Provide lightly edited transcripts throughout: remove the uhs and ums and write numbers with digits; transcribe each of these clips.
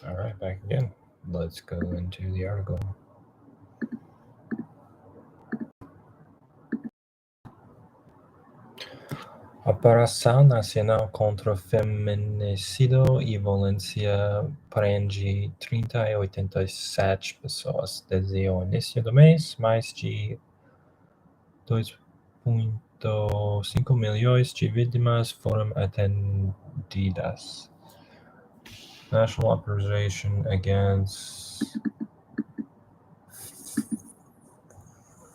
All right, back again. Let's go into the article. Operação Nacional contra o Feminicídio e Violência prende 30 e 87 pessoas. Desde o início do mês, mais de 2,5 milhões de vítimas foram atendidas. National Operation Against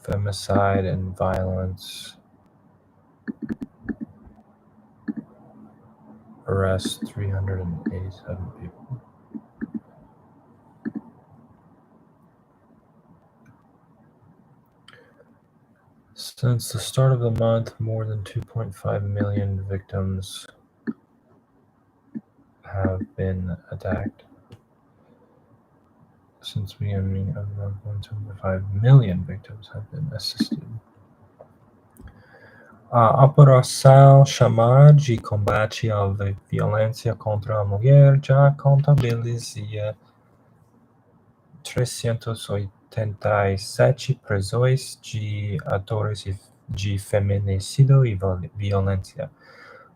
Femicide and Violence arrests 387 people. Since the start of the month, more than 2.5 million victims have been attacked. Since the beginning of the month, 1.5 million victims have been assisted. A Operação Chamar de Combate à Violência contra a Mulher já contabiliza 387 prisões de atores de feminicídio e violência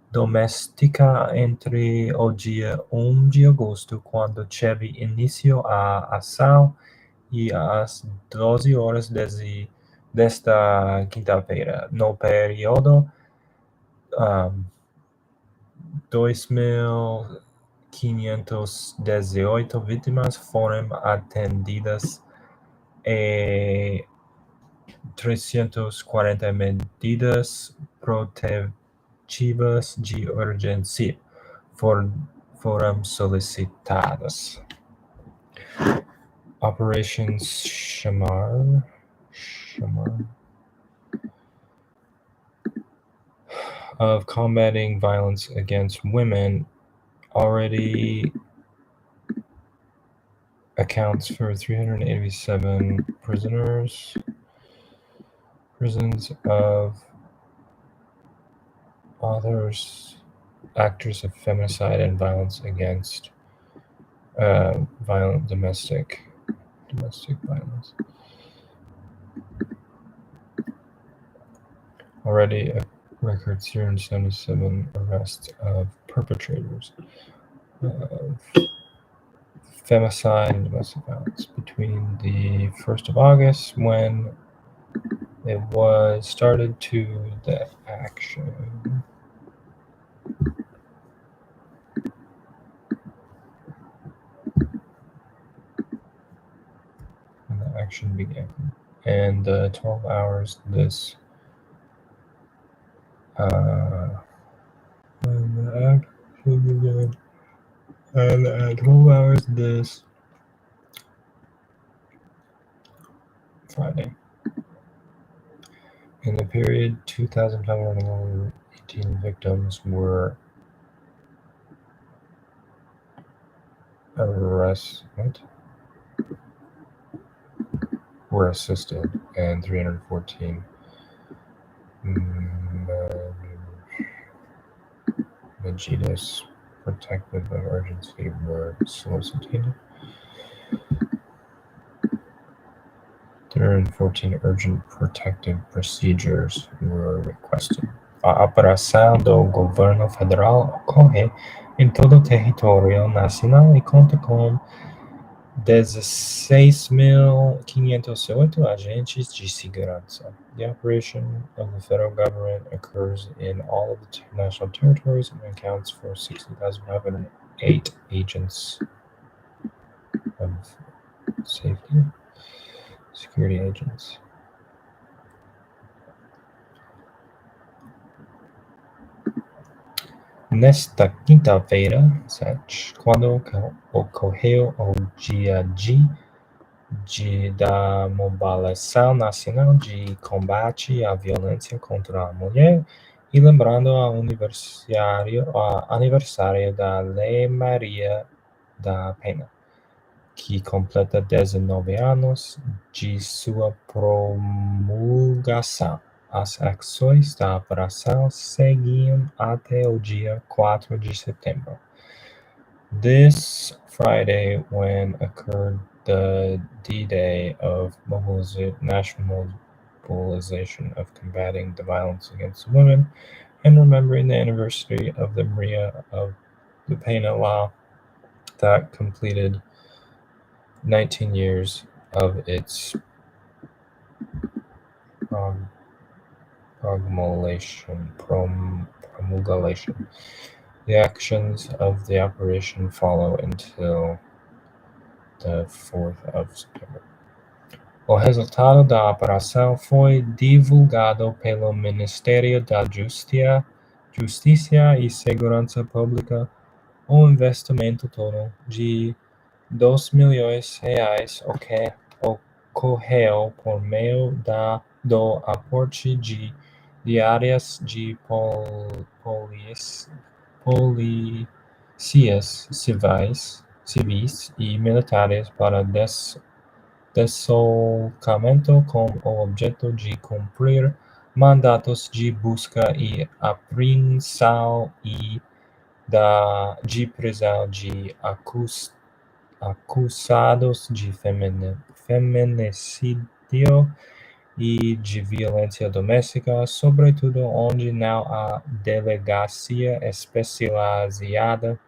doméstica entre o dia 1 de agosto, quando teve início a ação, e às 12 horas desta quinta-feira. No período, 2.518 vítimas foram atendidas e 340 medidas protetivas de urgência foram solicitadas. Operations Shamar of combating violence against women already accounts for 387 prisons of actors of femicide and violence against violent domestic violence. Already a record 377 arrests of perpetrators of femicide and domestic violence between the 1st of August, when it was started, to the action. And the action began. And 12 hours this and at 12 hours this Friday. In the period, 2,518 victims were assisted, and 314 medidas protective of urgency were solicited. 314 urgent protective procedures were requested. A operação do governo federal ocorre em todo o território nacional e conta com 16.508 agentes de segurança. The operation of the federal government occurs in all of the national territories and accounts for 60,508 agents of security agents. Nesta quinta-feira, 7, quando ocorreu o Dia da Mobilização Nacional de Combate à Violência contra a Mulher, e lembrando o aniversário da Lei Maria da Penha, que completa 19 anos de sua promulgação. As ações da operação seguiam até o dia 4 de setembro. This Friday, when occurred the D-Day of national mobilization of combating the violence against women and remembering the anniversary of the Maria of the Pena law that completed 19 years of its prom- promulgation. The actions of the operation follow until the 4th of September. O resultado da operação foi divulgado pelo Ministério da Justiça e Segurança Pública. O investimento total de R$ 2 milhões, o que ocorreu por meio do aporte de áreas de polícias civis e militares para deslocamento com o objeto de cumprir mandatos de busca e apreensão e de prisão de acusados de feminicídio e de violência doméstica, sobretudo onde não há delegacia especializada.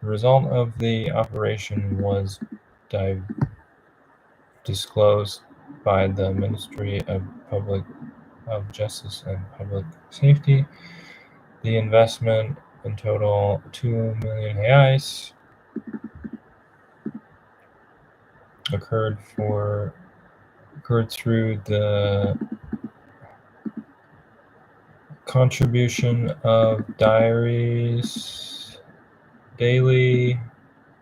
The result of the operation was disclosed by the Ministry of Justice and Public Safety. The investment, in total R$ 2 million, occurred through the contribution of daily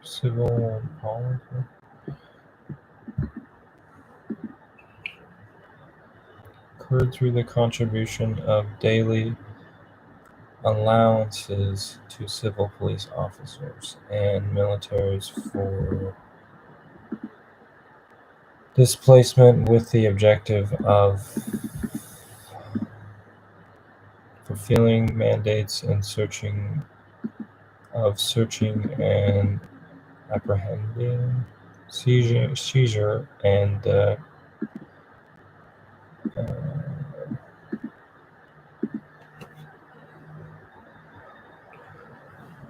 civil policy. Occurred through the contribution of daily allowances to civil police officers and militaries for displacement with the objective of fulfilling mandates and searching and apprehending, seizure and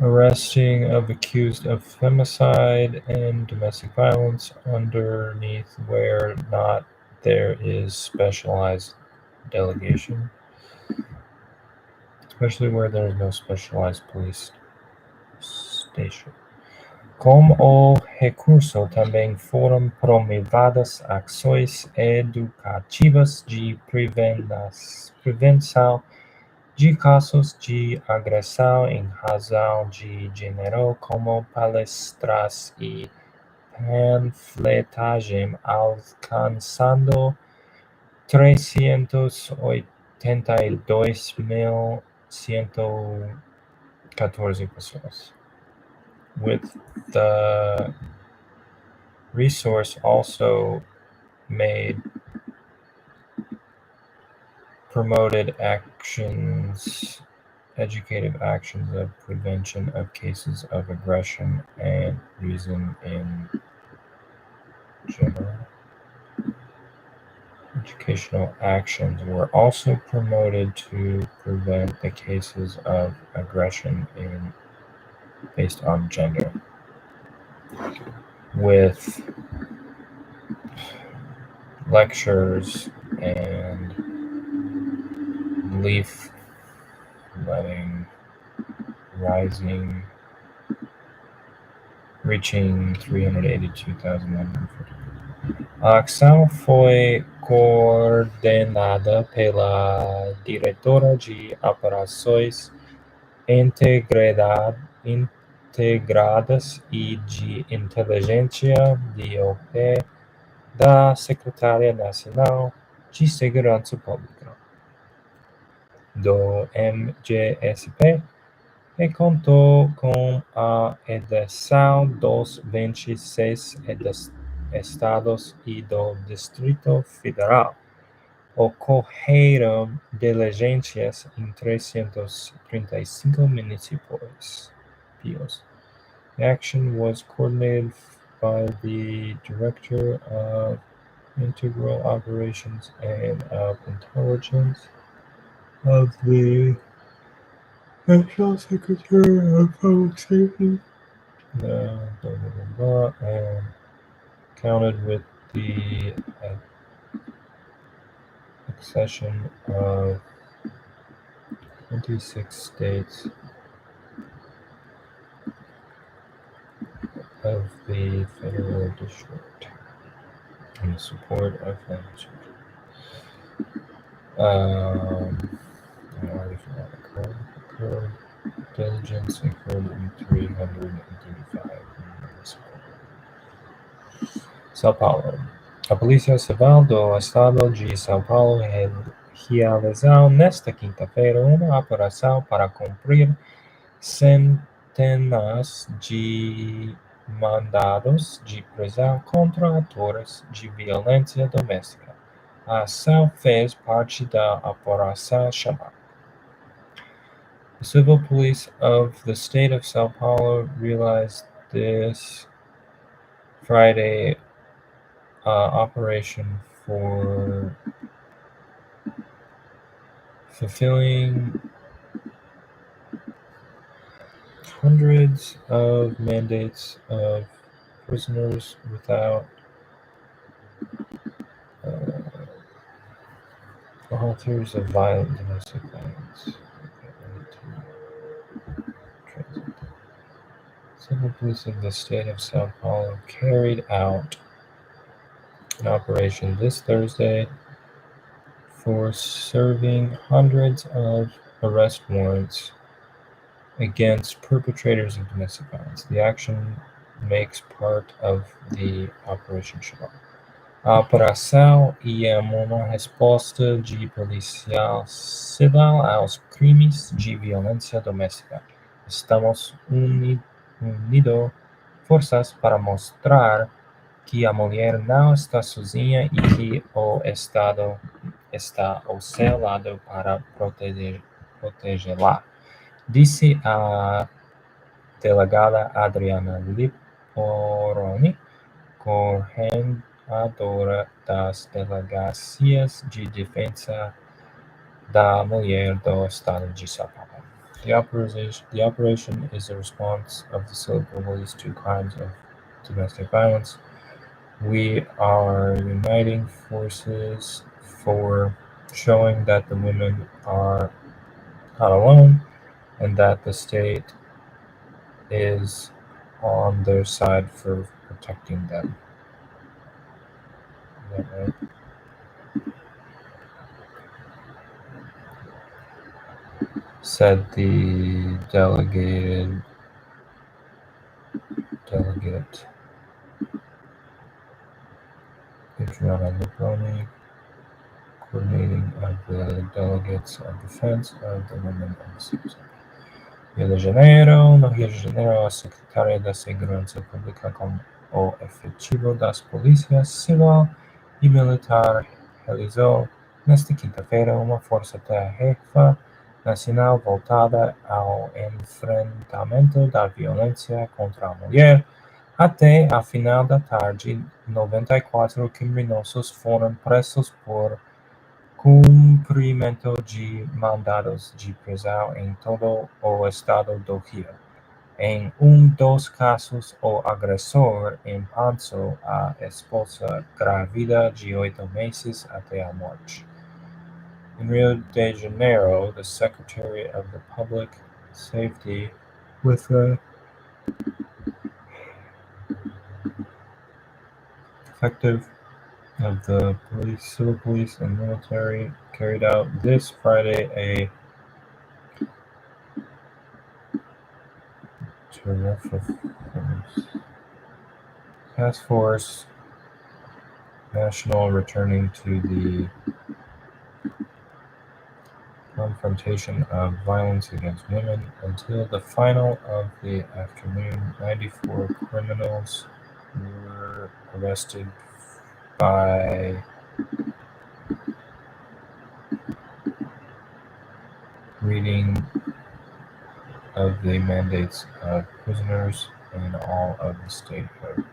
arresting of accused of femicide and domestic violence underneath where not there is specialized delegation, especially where there is no specialized police station. Com o recurso também foram promovidas ações educativas de prevenção de casos de agressão em razão de gênero, como palestras e panfletagem, alcançando 382.114 pessoas. With the resource also made promoted educative actions of prevention of cases of aggression and reason in general. Educational actions were also promoted to prevent the cases of aggression based on gender, with lectures and leafletting reaching 382,150. A ação foi coordenada pela diretora de operações integradas e de inteligência (DOP) da Secretaria Nacional de Segurança Pública, do MGSP, e contou com a edição dos 26 estados e do Distrito Federal. ocorreram diligências em 335 municípios. The action was coordinated by the Director of Integral Operations and of Intelligence of the National Secretary of Public Safety. And counted with the accession of 26 states of the Federal District in support of language. I already forgot the code. Diligence occurred in 335 municipal. São Paulo. A Polícia Civil do Estado de São Paulo realizou nesta quinta-feira uma operação para cumprir centenas de mandados de prisão contra autores de violência doméstica. A ação fez parte da operação chamada The Civil Police of the State of São Paulo realized this Friday operation for fulfilling hundreds of mandates of prisoners without authors of violent domestic violence. Civil police of the state of Sao Paulo carried out an operation this Thursday for serving hundreds of arrest warrants against perpetrators of domestic violence. The action makes part of the Operation Shabbat. A operação é uma resposta de policial civil aos crimes de violência doméstica. Estamos unindo forças para mostrar que a mulher não está sozinha e que o Estado está ao seu lado para protegê-la, disse a delegada Adriana Liporoni, coordenadora das delegacias de defesa da mulher do Estado de São Paulo. The operation is a response of the civil police to crimes of domestic violence. We are uniting forces for showing that the women are not alone and that the state is on their side for protecting them. Is that right? Said the delegate Adriana Liporoni, coordinating of the delegates of defense of the women of the city. No Rio de Janeiro, a secretária da Segurança Pública com o efetivo das polícias civil e militar realizou nesta quinta-feira uma força-tarefa nacional voltada ao enfrentamento da violência contra a mulher. Até a final da tarde, 94 criminosos foram presos por cumprimento de mandados de prisão em todo o estado do Rio. Em um dos casos, o agressor empançou a esposa grávida de 8 meses até a morte. In Rio de Janeiro, the Secretary of the Public Safety, with the effective of the police, civil police, and military, carried out this Friday a task force national returning to the confrontation of violence against women. Until the final of the afternoon, 94 criminals were arrested by reading of the mandates of prisoners in all of the statehood.